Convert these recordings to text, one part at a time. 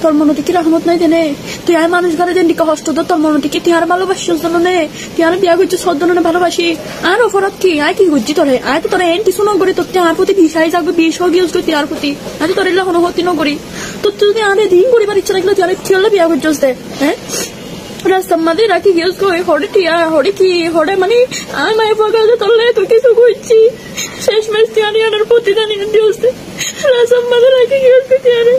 তোর মনে কি রহমত নাই দেনে তুই আর মানুষ ঘরে যেন দিকে হস্ত তোর মনে কি তুই আর ভালোবাসিস জানে তুই আর বিয়া করছিস সদ্দনে ভালোবাসি আর অপরাধ কি আয় কি করছি তোরে আয় তো তোরা এন্টি শুনো করে তোর আর প্রতি ভিসাই যাবে বিষ গিয়েছ তুই আর প্রতি আজ তোর এলা কোনো হতি নকরি তোর তুই যদি আরে দিন করিবার ইচ্ছা রাখলে তুই আর কি হলে বিয়া করছিস দে হ্যাঁ রাস্তার মাঝে রাখি গিয়েছ হরে টিয়া হরে কি হরে মানে আর মায়ের পকালে তোরলে তুই কিছু করছি শেষ ম্যাচ তুই আনার প্রতিদান দিয়েছ রাস্তার মাঝে রাখি গিয়েছ তুই আরে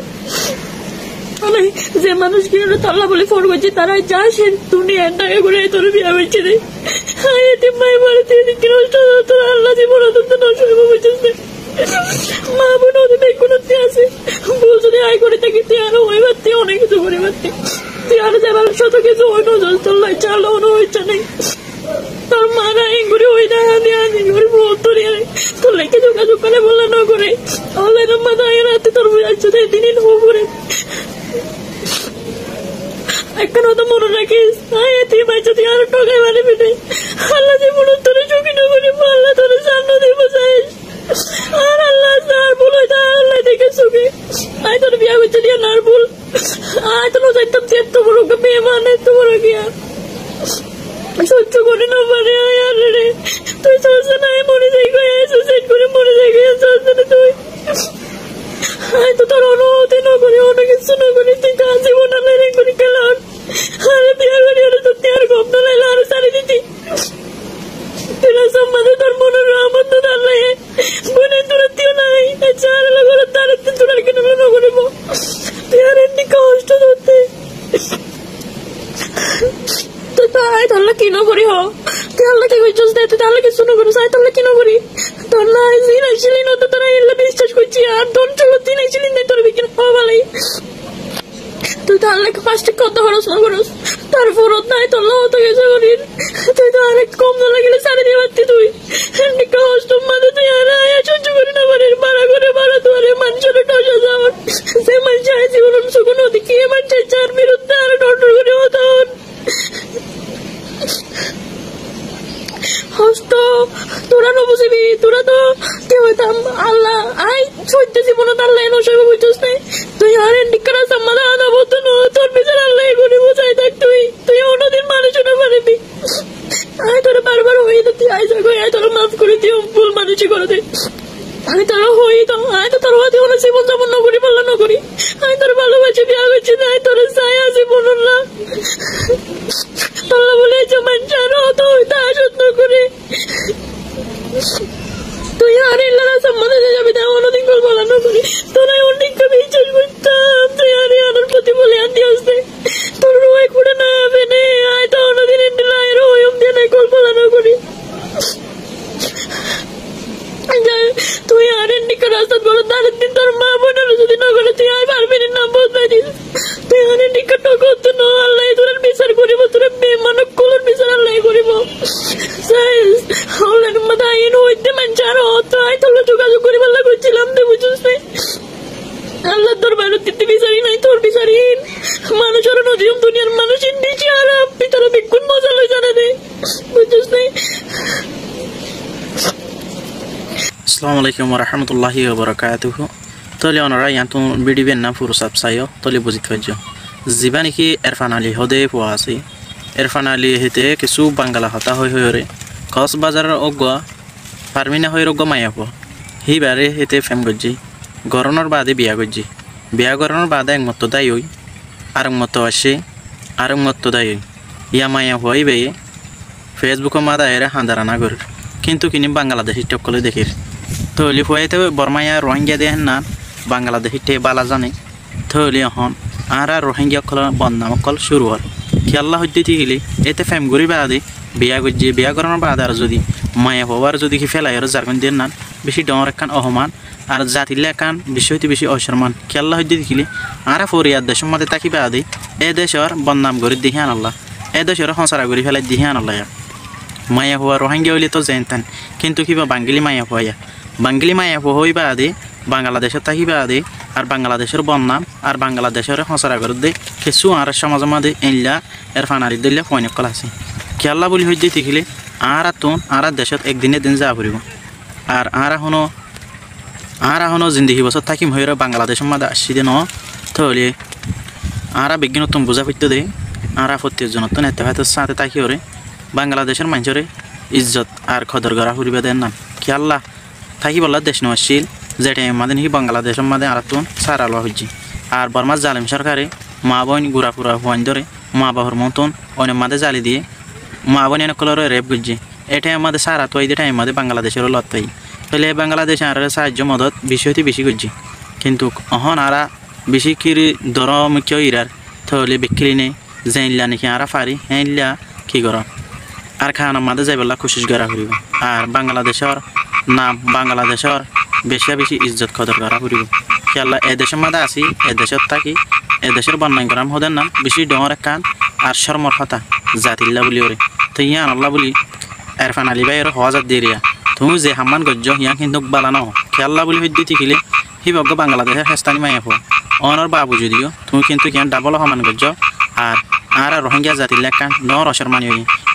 যে মানুষ কি তাল্লা বলে ফোন করছে তারাই যা সে দুনিয়ার টাকা করে তোর বিয়া হয়েছে রে মায়ের বাড়িতে এদিকে নষ্ট তোর আল্লাহ জীবন অত্যন্ত নষ্ট হয়ে বুঝছিস মা বোন ওদের কোনো আছে ভুল যদি আয় করে থাকি তুই আরো ওই ভাবতে অনেক কিছু করে ভাবতে তুই আরো যাবার শত কিছু ওই নজল তোর লাই চাল অন্য হয়েছে নেই তোর মারা এই করে ওই দেখা দিয়ে আনি করে বল তোর তোর লেগে যোগাযোগ করে বললে না করে অনলাইন মাথায় রাতে তোর বুঝাচ্ছে দিন হো করে এখন তো মনে রাখিস তুই বাচ্চা তুই আরো টোকাই মারি ফেলে আল্লাহ জীবন তোরে ঝুঁকি না করে আল্লাহ তোরে সামনে দিব চাইস আর আল্লাহ আর ভুল হয়ে যায় আল্লাহ দেখে সুখে আয় তোর বিয়া করছে দিয়ে নার ভুল আয় তো যাইতাম তুই এত বড় মেয়ে মানে এত বড় গিয়া সহ্য করে না পারে আয় আর রে তুই চলছে না মরে যাই গিয়ে সুসাইড করে মরে যাই গিয়ে চলছে না তুই আয় তো তোর অনুমতি না করে অনেক কিছু না করে তুই কাজ জীবন আল্লাহ করে গেলাম আরে বিয়া করে আরে তো তুই আর গপ না লাইলে আরো সারি দিতি তেরা সম্বন্ধে তোর মনের রহমত না আল্লাহ বোনের তোরা তুই নাই চার লাগলে তার তোরা কেন না করব তুই আর এমনি কষ্ট করতে তো তাই তাহলে কি না করি হ তুই আল্লাহকে কইছস দে তুই আল্লাহকে কিছু না করিস তাহলে কি না করি তোর না জিন আসলি না তো তোরা এল্লা বিশ্বাস করছি আর তোর চলো দিন আসলি না তোর বিকিন হওয়া ভালোই তুই তো আল্লাহকে ফার্স্টে কত খরচ না করস তার ফরত নাই তোর লাভ তো কিছু করিস তুই তো আরেক কম না লাগলে সারি দিয়ে পারতি তুই এমনি কষ্ট মাঝে তুই আর সহ্য করি না পারিস বাড়া করে বাড়া তোরে মানুষের টসা যাওয়ার সে মানুষ চাই জীবন সুগুন ওদিকে মানুষের চার বিরুদ্ধে আর ডর করে হতন হস্ত তোরা না বুঝবি তোরা তো কি হইতাম আল্লাহ আই সত্য জীবন আল্লাহ নসব বুঝছিস না তুই আর নিকরা সম্মানা আনা বলতো না তোর বিচার আল্লাহ করে বোঝাই থাক তুই অন্যদিন মানুষ না পারবি আয় তোরা বারবার হয়ে তুই আয় যাগো আয় তোরা মাফ করে দিও ভুল মানুষই করে দে আমি তোরা হই তো আয় তো তোর হাতে অনেক জীবন যাপন না করি পাল্লা না করি আমি তোর ভালোবাসি বিয়া করছি না তোর চাই আছে বলুন না তোরা বলে যে মানুষ আরো হতো হইতে আসত করে তুই আর এলাকা সম্বন্ধে যাবি তাই অন্যদিন কল বলা না করি তোরা অনেক বিশ্বাস করতাম তুই আর আনার প্রতি বলে আনতে আসতে তোর রোয় করে না হবে না আয় তো অন্যদিন এমনি লাই রোয় দিয়ে নাই কল বলা না করি তুই আর এমনিকে রাস্তা বলো তার দিন তোর মা বোনের যদি না করে তুই আর পারবি না বলতে দিস তুই আর এমনিকে টকত না আল্লাহ তোর বিচার করিব তোর বেমানক কলর বিচার আল্লাহ করিব আল্লাহর মাথায় আইন হইতে মানুষ আরো হতো আয় তোর যোগাযোগ করি আল্লাহ করছিলাম তুই বুঝছিস না আল্লাহ তোর ভারত দিতে বিচারি নাই তোর বিচারি মানুষ আরো নদীম দুনিয়ার মানুষ ইন্ডিছি আর আপনি তোরা বিক্ষুণ মজা লই জানা দে বুঝছিস না Assalamu alaikum warahmatullahi wabarakatuh. Tole onara yantu video benna puru subsayo tole bujit kajjo. Zibani ki Irfan Ali hode puasi. Irfan Ali hete kesu bangala hata hoy hoyore. Kos bazar ogwa parmina hoy rogwa maya po. Hi bare hete fem gojji. Goronor bade biya gojji. Biya goronor bade ek motto dai hoy. Arang motto ashe. Arang motto dai hoy. Ya maya hoy be Facebook mada era handarana gor. Kintu kini Bangladeshi tokkole dekhir. Tholi hoyte Burmaya Rohingya dehen na Bangladeshi te bala jane tholi hon ara Rohingya kol bonnam kol shuru hol ki Allah hojje tigili ete fam guri baade biya gojje biya koron baade ar jodi maya hobar jodi ki felay ar jargon den nan beshi dor kan ohman ar jatille kan bishoyti beshi osharman ki Allah hojje tigili ara foriyad deshom mate taki baade e deshor bonnam guri dihan Allah e deshor honsara guri felay dihan Allah ya maya howa Rohingya holi to jentan kintu kiba Bangali maya hoya Bangali maya hoi baade Bangladesh tahi baade আর বাংলাদেশের বন্যাম আর বাংলাদেশের হসরা করদে কিছু আর সমাজ মধ্যে এল্লা ইরফান আলী দিলে ফয়ন call আছে কি আল্লাহ বলি হইতে দেখিলে আর তুন আর দেশত একদিনে দিন যা পড়িব আর আর হনো জিন্দগি বছর থাকিম হইরা বাংলাদেশের মধ্যে আসি দেন থলে আরা বিজ্ঞান তুমি বুঝা ফিরতে দে আরা প্রত্যেক জন তো নেতা ভাইতো সাথে তাকি ওরে বাংলাদেশের মানুষরে ইজ্জত আর খদর গড়া ফুরিবে দেন না কি আল্লাহ থাকি বললা দেশ নশীল যে টাইম মাদে নাকি বাংলাদেশের মাদে আর তুন সার আলো হচ্ছে আর বর্মার জালিম সরকারে মা বোন গুড়া ফুরা হুয়ান ধরে মা বাবার মতন অনেক মাদে জালি দিয়ে মা বোন এনে কলর রেপ করছে এটাই আমাদের সারা তো এই টাইম মাদে বাংলাদেশের লত পাই তাহলে বাংলাদেশে আর সাহায্য মদত বিষয়টি বেশি করছে কিন্তু অহন আরা বেশি কিরি দরমুখ্য ইরার তাহলে বিক্রি নেই জানলা নাকি আরা পারি হ্যাঁ কি কর আর খাওয়ানোর মাঝে যাইবেলা কোশিশ করা করিব আর বাংলাদেশের নাম বাংলাদেশের বেশি বেশি ইজ্জত কদর করা করিব খেয়াল্লা এ দেশের মাঝে আসি এ দেশের থাকি এ দেশের বন্যায় করাম হদের নাম বেশি ডর কান আর শর্মর কথা জাতিল্লা বলি ওরে তো ইয়া আল্লাহ বলি এরফান আলী ভাই হওয়াজাত দিয়ে তুমি যে হাম্মান গজ্জ ইয়া কিন্তু বালা নহ খেয়াল্লা বলি হইতে শিখিলে হিবজ্ঞ বাংলাদেশের হেস্তানি মাইয়া হো অনর বাবু যদিও তুমি কিন্তু কিয়া ডাবল সমান গজ্জ আর রোহিঙ্গা জাতির লেখা ন রসের মানি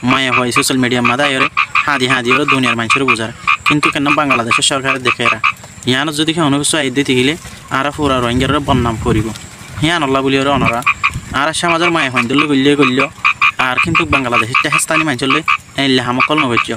মায়া হয় সোশ্যাল মিডিয়ার মাদা এরে হাদি ওরা দুনিয়ার মানুষের বোঝার কিন্তু কেন বাংলাদেশের সরকারের দেখে এরা ইয়ান যদি অনুভূত আইতে থাকিলে আর পুরা রোহিঙ্গার বদনাম করিব হিয়ান আল্লাহ বলি ওরা অনরা আর সমাজের মায়া হইল গল্য আর কিন্তু বাংলাদেশের হেস্তানি মানুষের এলে হামকল নগর্য